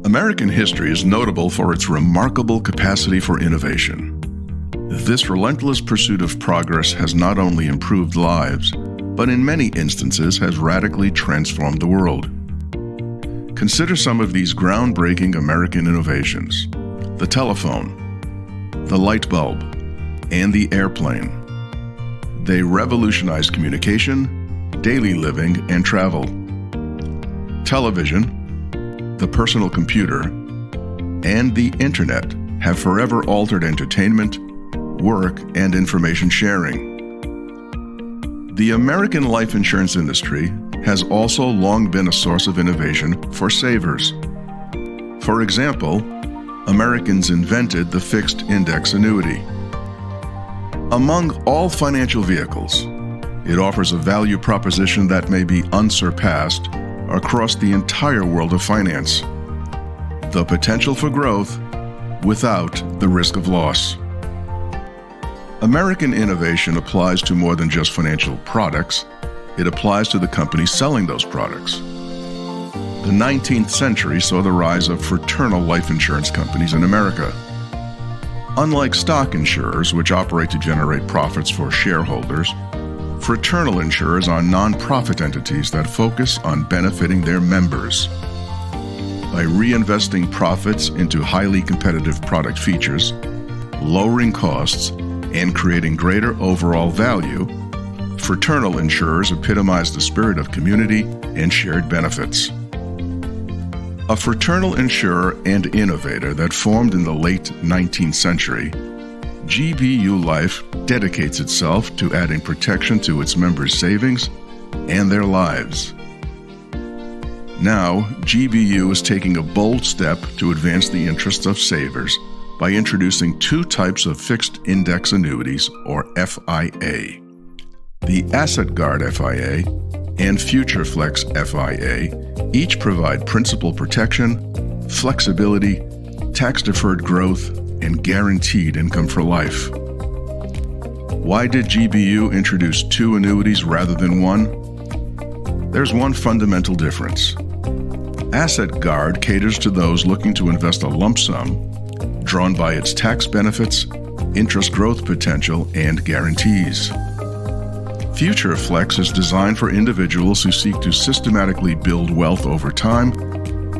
American history is notable for its remarkable capacity for innovation. This relentless pursuit of progress has not only improved lives, but in many instances has radically transformed the world. Consider some of these groundbreaking American innovations: the telephone, the light bulb, and the airplane. They revolutionized communication, daily living, and travel. Television, the personal computer, and the internet have forever altered entertainment, work, and information sharing. The American life insurance industry has also long been a source of innovation for savers. For example, Americans invented the fixed index annuity. Among all financial vehicles, it offers a value proposition that may be unsurpassed across the entire world of finance: the potential for growth without the risk of loss. American innovation applies to more than just financial products. It applies to the companies selling those products. The 19th century saw the rise of fraternal life insurance companies in America. Unlike stock insurers, which operate to generate profits for shareholders, fraternal insurers are non-profit entities that focus on benefiting their members. By reinvesting profits into highly competitive product features, lowering costs, and creating greater overall value, fraternal insurers epitomize the spirit of community and shared benefits. A fraternal insurer and innovator that formed in the late 19th century, GBU Life dedicates itself to adding protection to its members' savings and their lives. Now, GBU is taking a bold step to advance the interests of savers by introducing two types of fixed index annuities, or FIA. The Asset Guard FIA and Future Flex FIA each provide principal protection, flexibility, tax-deferred growth, and guaranteed income for life. Why did GBU introduce two annuities rather than one? There's one fundamental difference. Asset Guard caters to those looking to invest a lump sum, drawn by its tax benefits, interest growth potential, and guarantees. Future Flex is designed for individuals who seek to systematically build wealth over time,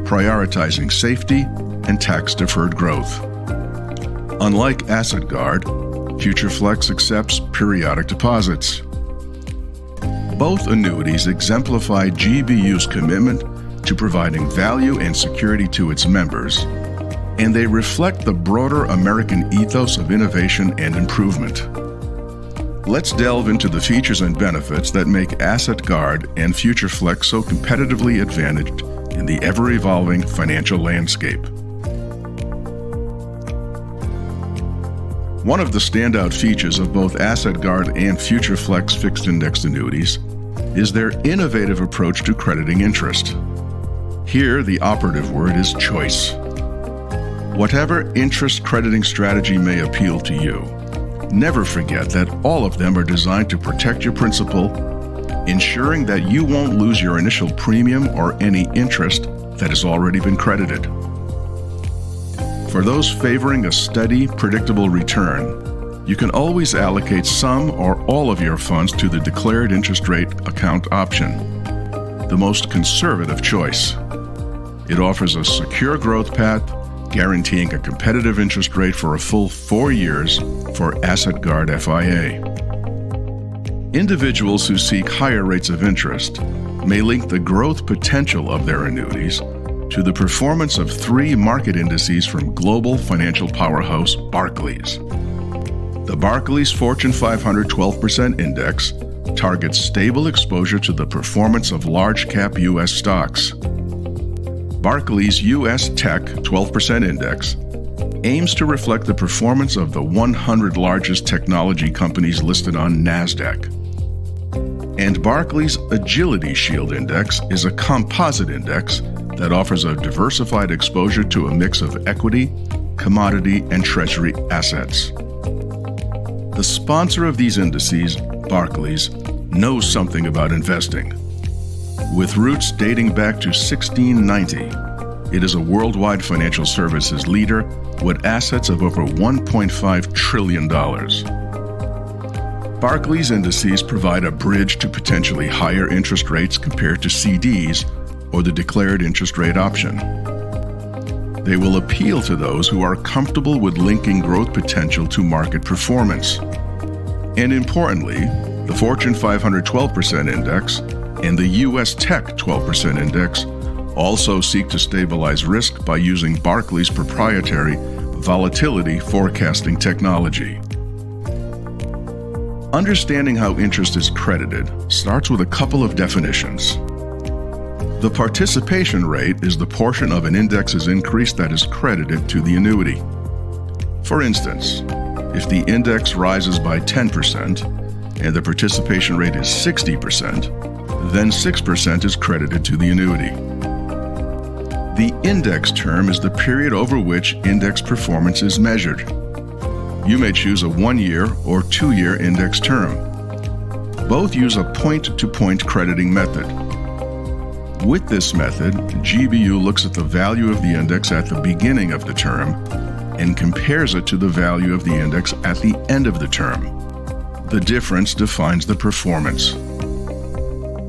prioritizing safety and tax-deferred growth. Unlike Asset Guard, Future Flex accepts periodic deposits. Both annuities exemplify GBU's commitment to providing value and security to its members, and they reflect the broader American ethos of innovation and improvement. Let's delve into the features and benefits that make Asset Guard and Future Flex so competitively advantaged in the ever-evolving financial landscape. One of the standout features of both Asset Guard and Future Flex fixed indexed annuities is their innovative approach to crediting interest. Here, the operative word is choice. Whatever interest crediting strategy may appeal to you, never forget that all of them are designed to protect your principal, ensuring that you won't lose your initial premium or any interest that has already been credited. For those favoring a steady, predictable return, you can always allocate some or all of your funds to the declared interest rate account option, the most conservative choice. It offers a secure growth path, guaranteeing a competitive interest rate for a full 4 years for Asset Guard FIA. Individuals who seek higher rates of interest may link the growth potential of their annuities to the performance of 3 market indices from global financial powerhouse Barclays. The Barclays Fortune 500 12% Index targets stable exposure to the performance of large-cap U.S. stocks. Barclays U.S. Tech 12% Index aims to reflect the performance of the 100 largest technology companies listed on NASDAQ. And Barclays Agility Shield Index is a composite index that offers a diversified exposure to a mix of equity, commodity, and treasury assets. The sponsor of these indices, Barclays, knows something about investing. With roots dating back to 1690, it is a worldwide financial services leader with assets of over $1.5 trillion. Barclays indices provide a bridge to potentially higher interest rates compared to CDs or the declared interest rate option. They will appeal to those who are comfortable with linking growth potential to market performance. And importantly, the Fortune 500 12% Index and the U.S. Tech 12% Index also seek to stabilize risk by using Barclays' proprietary volatility forecasting technology. Understanding how interest is credited starts with a couple of definitions. The participation rate is the portion of an index's increase that is credited to the annuity. For instance, if the index rises by 10% and the participation rate is 60%, then 6% is credited to the annuity. The index term is the period over which index performance is measured. You may choose a 1-year or 2-year index term. Both use a point-to-point crediting method. With this method, GBU looks at the value of the index at the beginning of the term and compares it to the value of the index at the end of the term. The difference defines the performance.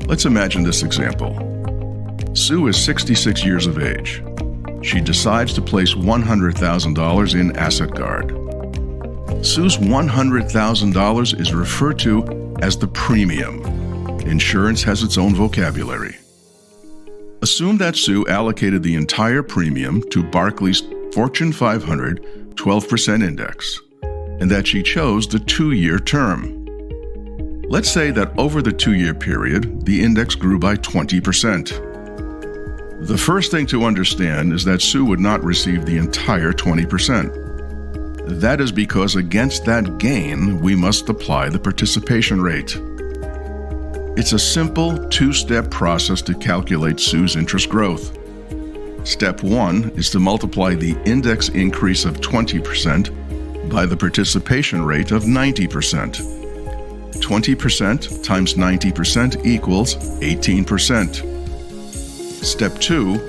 Let's imagine this example. Sue is 66 years of age. She decides to place $100,000 in Asset Guard. Sue's $100,000 is referred to as the premium. Insurance has its own vocabulary. Assume that Sue allocated the entire premium to Barclays' Fortune 500 12% Index, and that she chose the 2-year term. Let's say that over the 2-year period, the index grew by 20%. The first thing to understand is that Sue would not receive the entire 20%. That is because against that gain, we must apply the participation rate. It's a simple 2-step process to calculate Sue's interest growth. Step 1 is to multiply the index increase of 20% by the participation rate of 90%. 20% times 90% equals 18%. Step 2,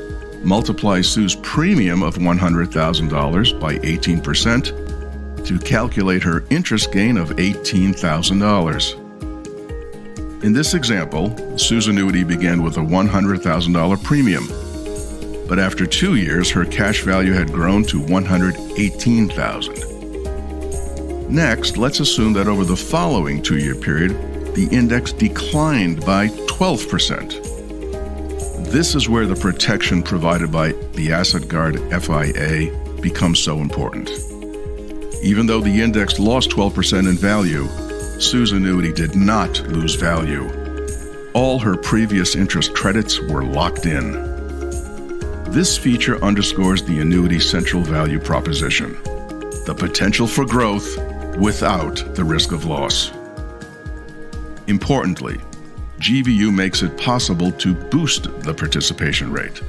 multiply Sue's premium of $100,000 by 18% to calculate her interest gain of $18,000. In this example, Sue's annuity began with a $100,000 premium, but after 2 years, her cash value had grown to $118,000. Next, let's assume that over the following 2-year period, the index declined by 12%. This is where the protection provided by the Asset Guard FIA becomes so important. Even though the index lost 12% in value, Sue's annuity did not lose value. All her previous interest credits were locked in. This feature underscores the annuity's central value proposition: the potential for growth without the risk of loss. Importantly, GBU makes it possible to boost the participation rate.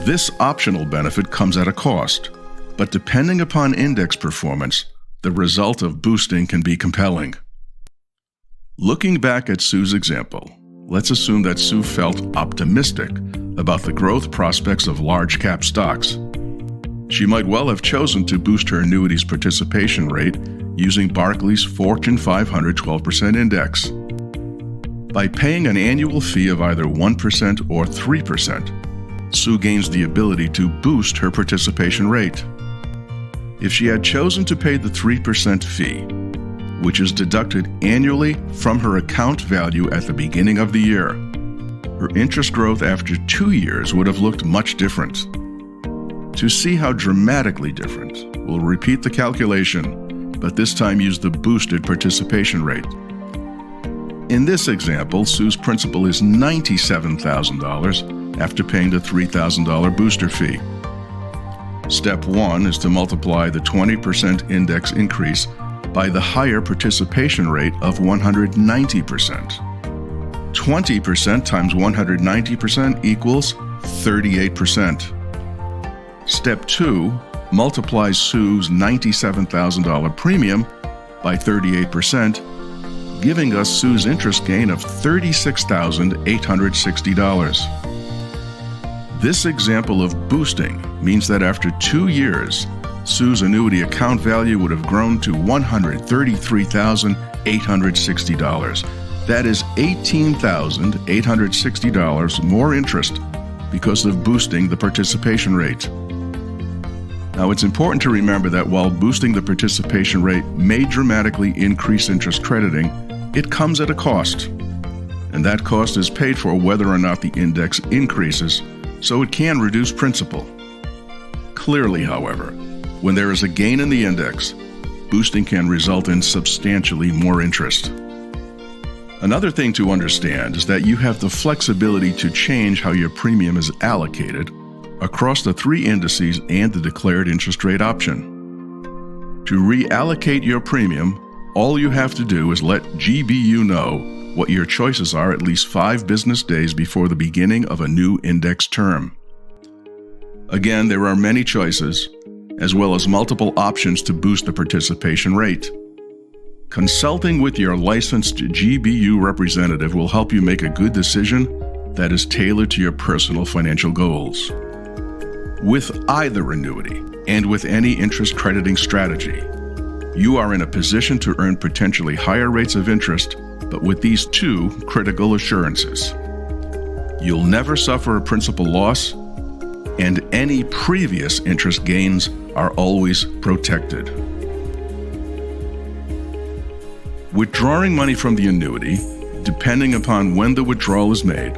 This optional benefit comes at a cost, but depending upon index performance, the result of boosting can be compelling. Looking back at Sue's example, let's assume that Sue felt optimistic about the growth prospects of large-cap stocks. She might well have chosen to boost her annuity's participation rate using Barclays' Fortune 500 12% Index. By paying an annual fee of either 1% or 3%, Sue gains the ability to boost her participation rate. If she had chosen to pay the 3% fee, which is deducted annually from her account value at the beginning of the year, her interest growth after 2 years would have looked much different. To see how dramatically different, we'll repeat the calculation, but this time use the boosted participation rate. In this example, Sue's principal is $97,000 after paying the $3,000 booster fee. Step 1 is to multiply the 20% index increase by the higher participation rate of 190%. 20% times 190% equals 38%. Step 2 multiplies Sue's $97,000 premium by 38%, giving us Sue's interest gain of $36,860. This example of boosting means that after 2 years, Sue's annuity account value would have grown to $133,860. That is $18,860 more interest because of boosting the participation rate. Now, it's important to remember that while boosting the participation rate may dramatically increase interest crediting, it comes at a cost. And that cost is paid for whether or not the index increases, so it can reduce principal. Clearly, however, when there is a gain in the index, boosting can result in substantially more interest. Another thing to understand is that you have the flexibility to change how your premium is allocated across the 3 indices and the declared interest rate option. To reallocate your premium, all you have to do is let GBU know what your choices are at least 5 business days before the beginning of a new index term. Again, there are many choices, as well as multiple options to boost the participation rate. Consulting with your licensed GBU representative will help you make a good decision that is tailored to your personal financial goals. With either annuity and with any interest crediting strategy, you are in a position to earn potentially higher rates of interest, but with these 2 critical assurances. You'll never suffer a principal loss, and any previous interest gains are always protected. Withdrawing money from the annuity, depending upon when the withdrawal is made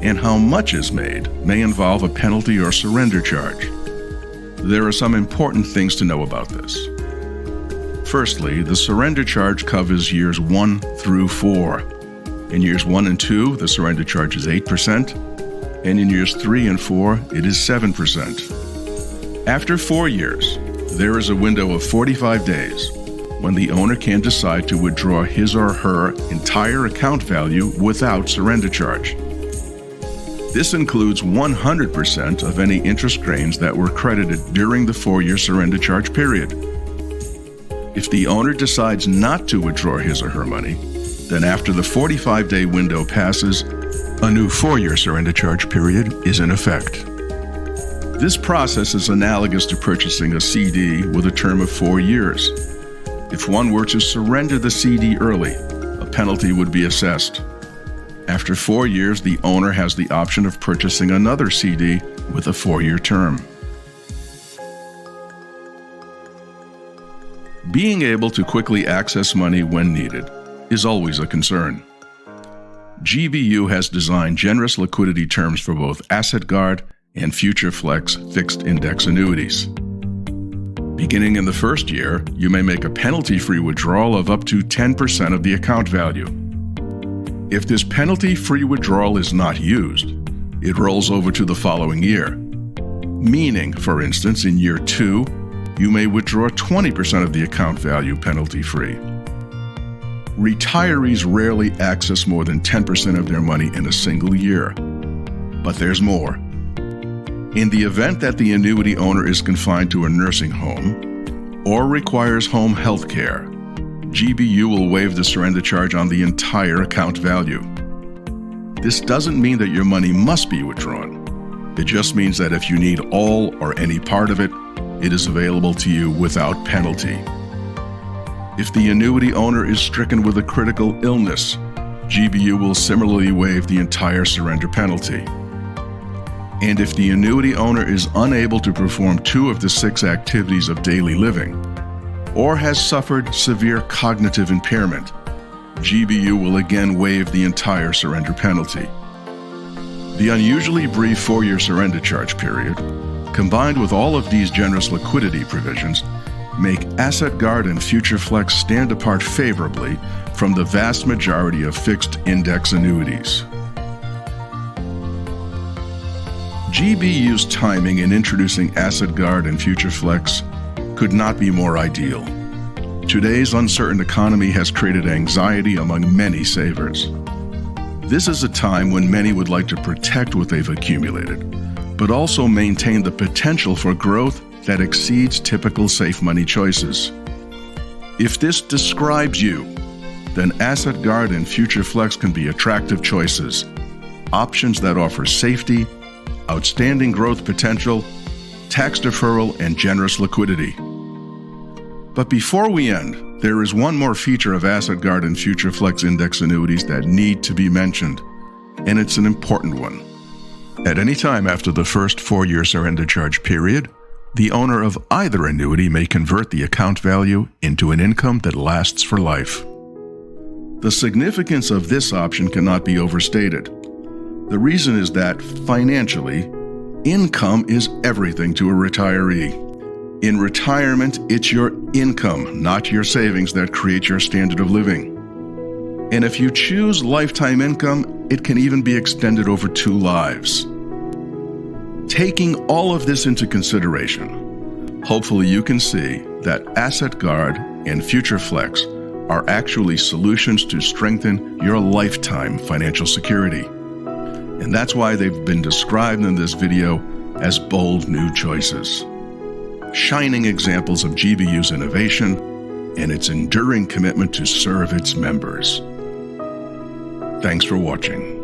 and how much is made, may involve a penalty or surrender charge. There are some important things to know about this. Firstly, the surrender charge covers years 1 through 4. In years 1 and 2, the surrender charge is 8%, and in years 3 and 4, it is 7%. After 4 years, there is a window of 45 days when the owner can decide to withdraw his or her entire account value without surrender charge. This includes 100% of any interest gains that were credited during the 4-year surrender charge period. If the owner decides not to withdraw his or her money, then after the 45-day window passes, a new 4-year surrender charge period is in effect. This process is analogous to purchasing a CD with a term of 4 years. If one were to surrender the CD early, a penalty would be assessed. After 4 years, the owner has the option of purchasing another CD with a 4-year term. Being able to quickly access money when needed is always a concern. GBU has designed generous liquidity terms for both Asset Guard and Future Flex fixed index annuities. Beginning in the first year, you may make a penalty-free withdrawal of up to 10% of the account value. If this penalty-free withdrawal is not used, it rolls over to the following year. Meaning, for instance, in year 2, you may withdraw 20% of the account value penalty-free. Retirees rarely access more than 10% of their money in a single year. But there's more. In the event that the annuity owner is confined to a nursing home or requires home health care, GBU will waive the surrender charge on the entire account value. This doesn't mean that your money must be withdrawn. It just means that if you need all or any part of it, it is available to you without penalty. If the annuity owner is stricken with a critical illness, GBU will similarly waive the entire surrender penalty. And if the annuity owner is unable to perform 2 of the 6 activities of daily living, or has suffered severe cognitive impairment, GBU will again waive the entire surrender penalty. The unusually brief 4-year surrender charge period, combined with all of these generous liquidity provisions, make Asset Guard and Future Flex stand apart favorably from the vast majority of fixed index annuities. GBU's timing in introducing Asset Guard and Future Flex could not be more ideal. Today's uncertain economy has created anxiety among many savers. This is a time when many would like to protect what they've accumulated, but also maintain the potential for growth that exceeds typical safe money choices. If this describes you, then Asset Guard and Future Flex can be attractive choices, options that offer safety, outstanding growth potential, tax deferral, and generous liquidity. But before we end, there is one more feature of Asset Guard and Future Flex index annuities that need to be mentioned, and it's an important one. At any time after the first 4-year surrender charge period, the owner of either annuity may convert the account value into an income that lasts for life. The significance of this option cannot be overstated. The reason is that, financially, income is everything to a retiree. In retirement, it's your income, not your savings, that create your standard of living. And if you choose lifetime income, it can even be extended over 2 lives. Taking all of this into consideration, hopefully you can see that Asset Guard and Future Flex are actually solutions to strengthen your lifetime financial security. And that's why they've been described in this video as bold new choices. Shining examples of GBU's innovation and its enduring commitment to serve its members. Thanks for watching.